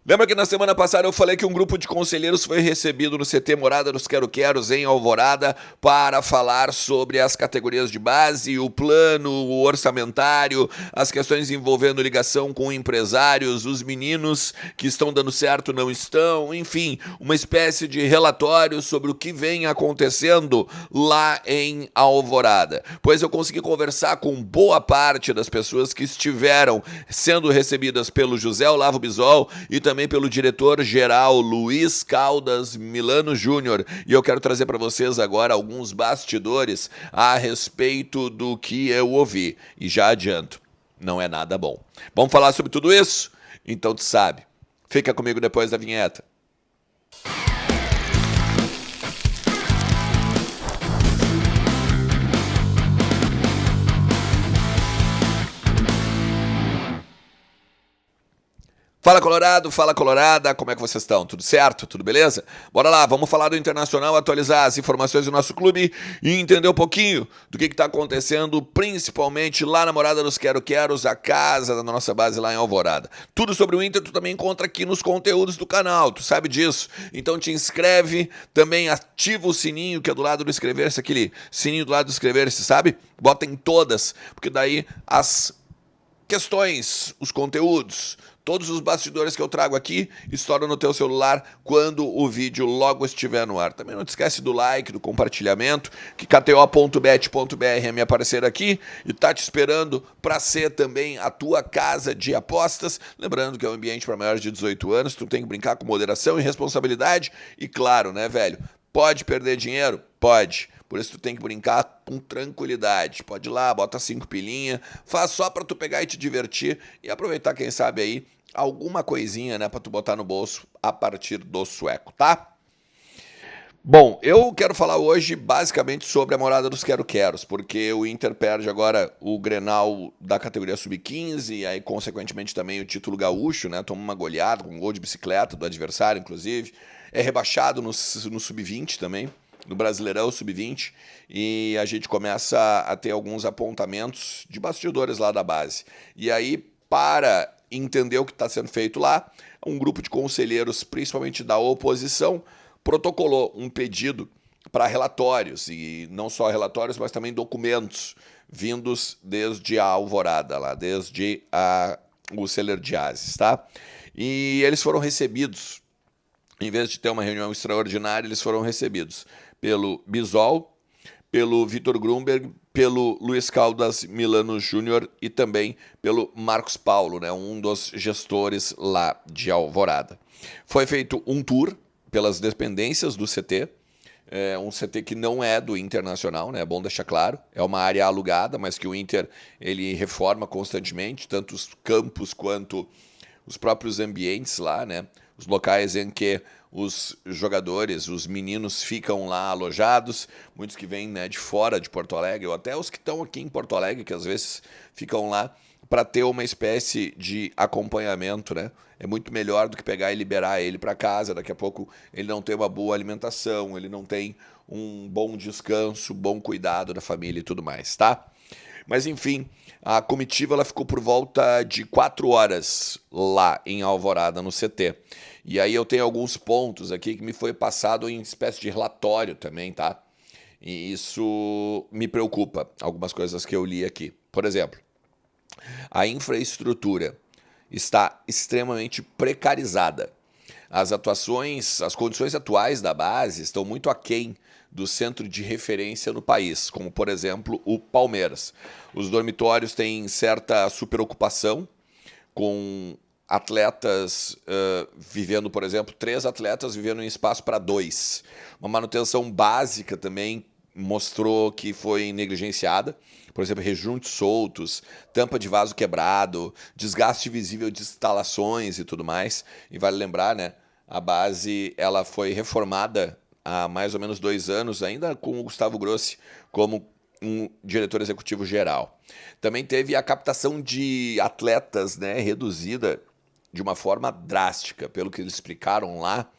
Lembra que na semana passada eu falei que um grupo de conselheiros foi recebido no CT Morada dos Quero-Queros em Alvorada para falar sobre as categorias de base, o plano, o orçamentário, as questões envolvendo ligação com empresários, os meninos que estão dando certo não estão, enfim, uma espécie de relatório sobre o que vem acontecendo lá em Alvorada. Pois eu consegui conversar com boa parte das pessoas que estiveram sendo recebidas pelo José Olavo Bisol e também pelo diretor-geral Luiz Caldas Milano Júnior. E eu quero trazer para vocês agora alguns bastidores a respeito do que eu ouvi. E já adianto, não é nada bom. Vamos falar sobre tudo isso? Então tu sabe. Fica comigo depois da vinheta. Fala Colorado, fala Colorada, como é que vocês estão? Tudo certo? Tudo beleza? Bora lá, vamos falar do Internacional, atualizar as informações do nosso clube e entender um pouquinho do que está acontecendo, principalmente lá na Morada dos Quero-Queros, a casa da nossa base lá em Alvorada. Tudo sobre o Inter tu também encontra aqui nos conteúdos do canal, tu sabe disso. Então te inscreve, também ativa o sininho que é do lado do inscrever-se, aquele sininho do lado do inscrever-se, sabe? Bota em todas, porque daí as questões, os conteúdos, todos os bastidores que eu trago aqui estouram no teu celular quando o vídeo logo estiver no ar. Também não te esquece do like, do compartilhamento, que kto.bet.br é minha parceira aqui e tá te esperando para ser também a tua casa de apostas. Lembrando que é um ambiente para maiores de 18 anos, tu tem que brincar com moderação e responsabilidade e claro, né, velho? Pode perder dinheiro? Pode. Por isso tu tem que brincar com tranquilidade. Pode ir lá, bota 5 pilinha, faz só pra tu pegar e te divertir e aproveitar, quem sabe aí, alguma coisinha, né, pra tu botar no bolso a partir do sueco, tá? Bom, eu quero falar hoje basicamente sobre a Morada dos Quero-Queros, porque o Inter perde agora o Grenal da categoria Sub-15 e aí, consequentemente, também o título gaúcho, né? Toma uma goleada com um gol de bicicleta do adversário, inclusive. É rebaixado no Sub-20 também, no Brasileirão Sub-20, e a gente começa a ter alguns apontamentos de bastidores lá da base. E aí, para entender o que está sendo feito lá, um grupo de conselheiros, principalmente da oposição, protocolou um pedido para relatórios, e não só relatórios, mas também documentos vindos desde a Alvorada, lá, desde o Celer de Ases, tá? E eles foram recebidos, em vez de ter uma reunião extraordinária, eles foram recebidos pelo Bisol, pelo Vitor Grumberg, pelo Luiz Caldas Milano Júnior e também pelo Marcos Paulo, né, um dos gestores lá de Alvorada. Foi feito um tour pelas dependências do CT, um CT que não é do Internacional, né? É bom deixar claro. É uma área alugada, mas que o Inter ele reforma constantemente, tanto os campos quanto os próprios ambientes lá, né? Os locais em que os jogadores, os meninos ficam lá alojados, muitos que vêm, né, de fora de Porto Alegre, ou até os que estão aqui em Porto Alegre, que às vezes ficam lá para ter uma espécie de acompanhamento, né? É muito melhor do que pegar e liberar ele para casa. Daqui a pouco ele não tem uma boa alimentação, ele não tem um bom descanso, bom cuidado da família e tudo mais, tá? Mas enfim, a comitiva ela ficou por volta de 4 horas lá em Alvorada, no CT. E aí eu tenho alguns pontos aqui que me foi passado em espécie de relatório também, tá? E isso me preocupa, algumas coisas que eu li aqui. Por exemplo, a infraestrutura está extremamente precarizada. As atuações, as condições atuais da base estão muito aquém do centro de referência no país, como por exemplo o Palmeiras. Os dormitórios têm certa superocupação, com atletas vivendo, por exemplo, 3 atletas vivendo em espaço para 2. Uma manutenção básica também mostrou que foi negligenciada. Por exemplo, rejuntos soltos, tampa de vaso quebrado, desgaste visível de instalações e tudo mais. E vale lembrar, né? A base ela foi reformada há mais ou menos 2 anos, ainda com o Gustavo Grossi como um diretor executivo geral. Também teve a captação de atletas, né, reduzida de uma forma drástica. Pelo que eles explicaram lá,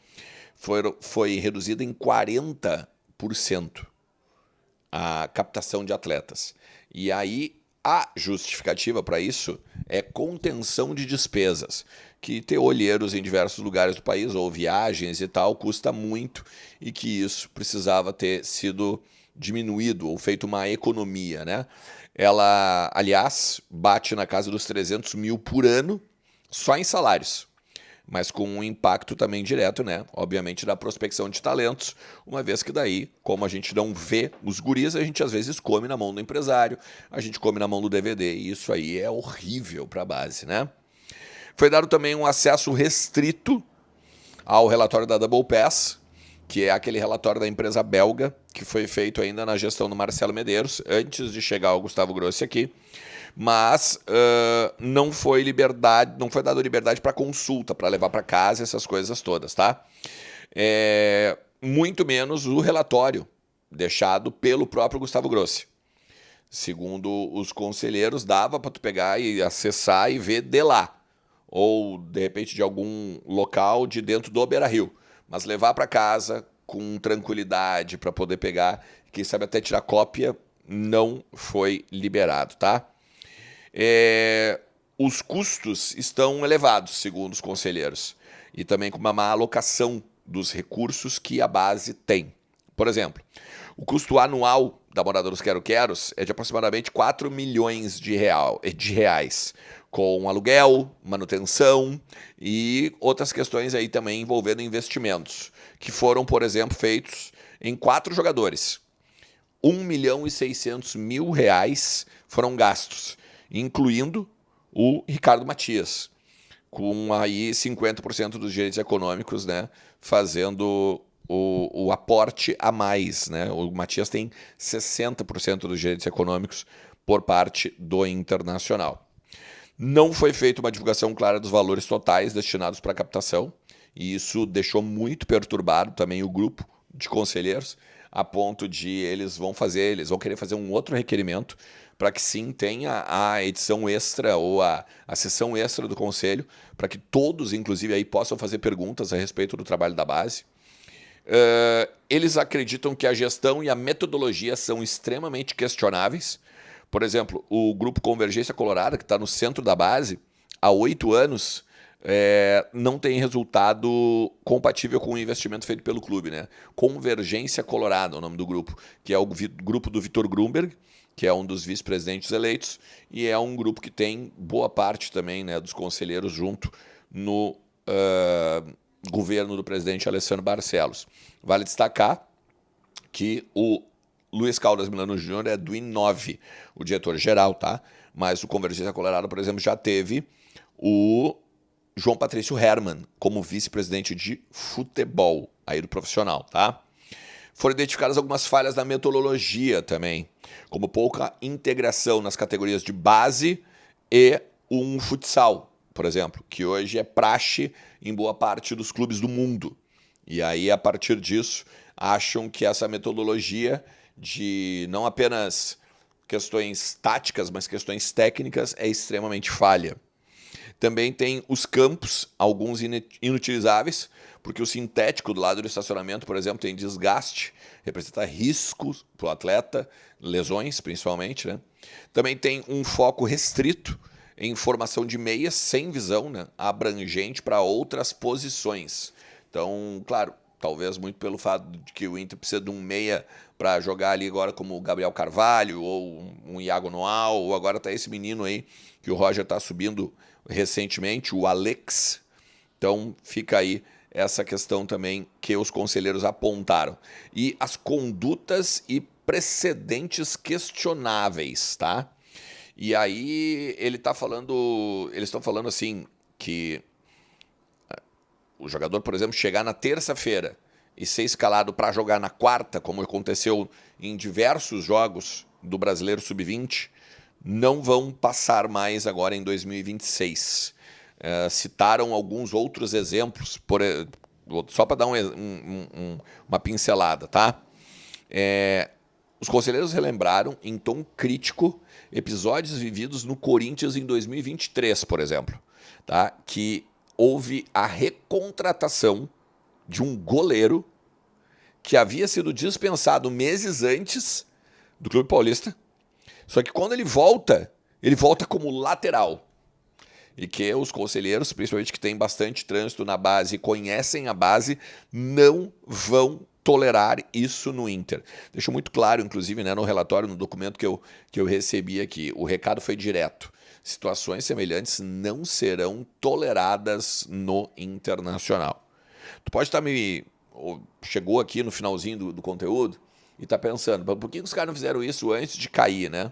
foi reduzida em 40% a captação de atletas. E aí A justificativa para isso é contenção de despesas, que ter olheiros em diversos lugares do país, ou viagens e tal, custa muito, e que isso precisava ter sido diminuído ou feito uma economia, né? Ela, aliás, bate na casa dos 300 mil por ano, só em salários, mas com um impacto também direto, né? Obviamente, da prospecção de talentos, uma vez que daí, como a gente não vê os guris, a gente às vezes come na mão do empresário, a gente come na mão do DVD, e isso aí é horrível para a base, né? Foi dado também um acesso restrito ao relatório da Double Pass, que é aquele relatório da empresa belga, que foi feito ainda na gestão do Marcelo Medeiros, antes de chegar o Gustavo Grossi aqui, mas não foi dado liberdade para consulta, para levar para casa, essas coisas todas, tá? Muito menos o relatório deixado pelo próprio Gustavo Grossi. Segundo os conselheiros, dava para tu pegar e acessar e ver de lá, ou de repente de algum local de dentro do Beira-Rio, mas levar para casa com tranquilidade para poder pegar, quem sabe até tirar cópia, não foi liberado, tá? Os custos estão elevados, segundo os conselheiros, e também com uma má alocação dos recursos que a base tem. Por exemplo, o custo anual da Morada dos Quero-Queros é de aproximadamente 4 milhões de reais, com aluguel, manutenção e outras questões aí também envolvendo investimentos, que foram, por exemplo, feitos em 4 jogadores. 1 milhão e 600 mil reais foram gastos, incluindo o Ricardo Matias, com aí 50% dos direitos econômicos, né, fazendo o aporte a mais, né? O Matias tem 60% dos direitos econômicos por parte do Internacional. Não foi feita uma divulgação clara dos valores totais destinados para a captação, e isso deixou muito perturbado também o grupo de conselheiros, a ponto de eles vão querer fazer um outro requerimento para que sim tenha a edição extra ou a sessão extra do conselho, para que todos, inclusive, aí possam fazer perguntas a respeito do trabalho da base. Eles acreditam que a gestão e a metodologia são extremamente questionáveis. Por exemplo, o grupo Convergência Colorada, que está no centro da base, há 8 anos, não tem resultado compatível com o investimento feito pelo clube, né? Convergência Colorada é o nome do grupo, que é o grupo do Vitor Grumberg, que é um dos vice-presidentes eleitos, e é um grupo que tem boa parte também, né, dos conselheiros junto no governo do presidente Alessandro Barcelos. Vale destacar que o Luiz Caldas Milano Júnior é do I9, o diretor-geral, tá? Mas o Convergência Colorado, por exemplo, já teve o João Patrício Herman como vice-presidente de futebol, aí do profissional, tá? Foram identificadas algumas falhas na metodologia também, como pouca integração nas categorias de base e um futsal, por exemplo, que hoje é praxe em boa parte dos clubes do mundo. E aí, a partir disso, acham que essa metodologia de não apenas questões táticas, mas questões técnicas é extremamente falha. Também tem os campos, alguns inutilizáveis, porque o sintético do lado do estacionamento, por exemplo, tem desgaste, representa riscos para o atleta, lesões principalmente, né? Também tem um foco restrito em formação de meias sem visão, né, abrangente para outras posições. Então, claro, talvez muito pelo fato de que o Inter precisa de um meia para jogar ali agora como o Gabriel Carvalho ou um Iago Noal, ou agora tá esse menino aí que o Roger está subindo recentemente, o Alex. Então fica aí essa questão também que os conselheiros apontaram. E as condutas e precedentes questionáveis, tá? E aí eles estão falando assim que o jogador, por exemplo, chegar na terça-feira e ser escalado para jogar na quarta, como aconteceu em diversos jogos do Brasileiro Sub-20, não vão passar mais agora em 2026. Citaram alguns outros exemplos, só para dar uma pincelada, tá? Os conselheiros relembraram, em tom crítico, episódios vividos no Corinthians em 2023, por exemplo, tá? Que houve a recontratação de um goleiro que havia sido dispensado meses antes do Clube Paulista. Só que quando ele volta, ele volta como lateral. E que os conselheiros, principalmente que têm bastante trânsito na base e conhecem a base, não vão tolerar isso no Inter. Deixou muito claro, inclusive, né, no relatório, no documento que eu recebi aqui, o recado foi direto. Situações semelhantes não serão toleradas no Internacional. Tu pode estar chegou aqui no finalzinho do conteúdo e está pensando, por que os caras não fizeram isso antes de cair, né?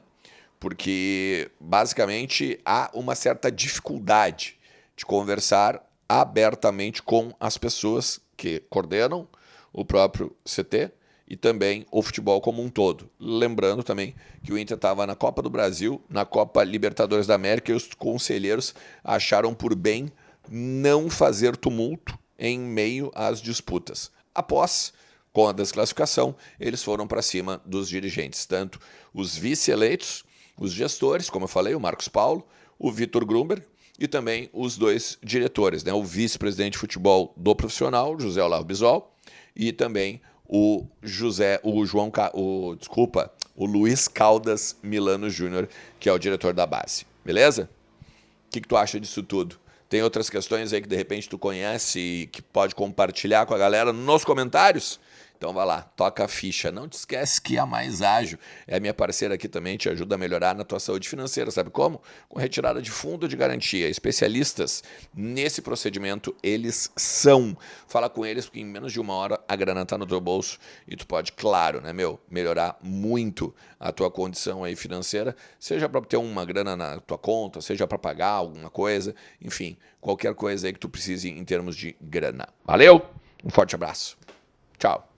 Porque, basicamente, há uma certa dificuldade de conversar abertamente com as pessoas que coordenam o próprio CT e também o futebol como um todo. Lembrando também que o Inter estava na Copa do Brasil, na Copa Libertadores da América, e os conselheiros acharam por bem não fazer tumulto em meio às disputas. Após, com a desclassificação, eles foram para cima dos dirigentes, tanto os vice-eleitos, os gestores, como eu falei, o Marcos Paulo, o Vitor Grumber e também os dois diretores, né? O vice-presidente de futebol do profissional, José Olavo Bisol, e também o Luiz Caldas Milano Júnior, que é o diretor da base. Beleza? O que tu acha disso tudo? Tem outras questões aí que de repente tu conhece e que pode compartilhar com a galera nos comentários? Então vai lá, toca a ficha. Não te esquece que a Mais Ágil é a minha parceira aqui também, te ajuda a melhorar na tua saúde financeira. Sabe como? Com retirada de fundo de garantia. Especialistas nesse procedimento, eles são. Fala com eles, porque em menos de 1 hora a grana está no teu bolso e tu pode, claro, né, melhorar muito a tua condição aí financeira, seja para ter uma grana na tua conta, seja para pagar alguma coisa, enfim, qualquer coisa aí que tu precise em termos de grana. Valeu? Um forte abraço. Tchau.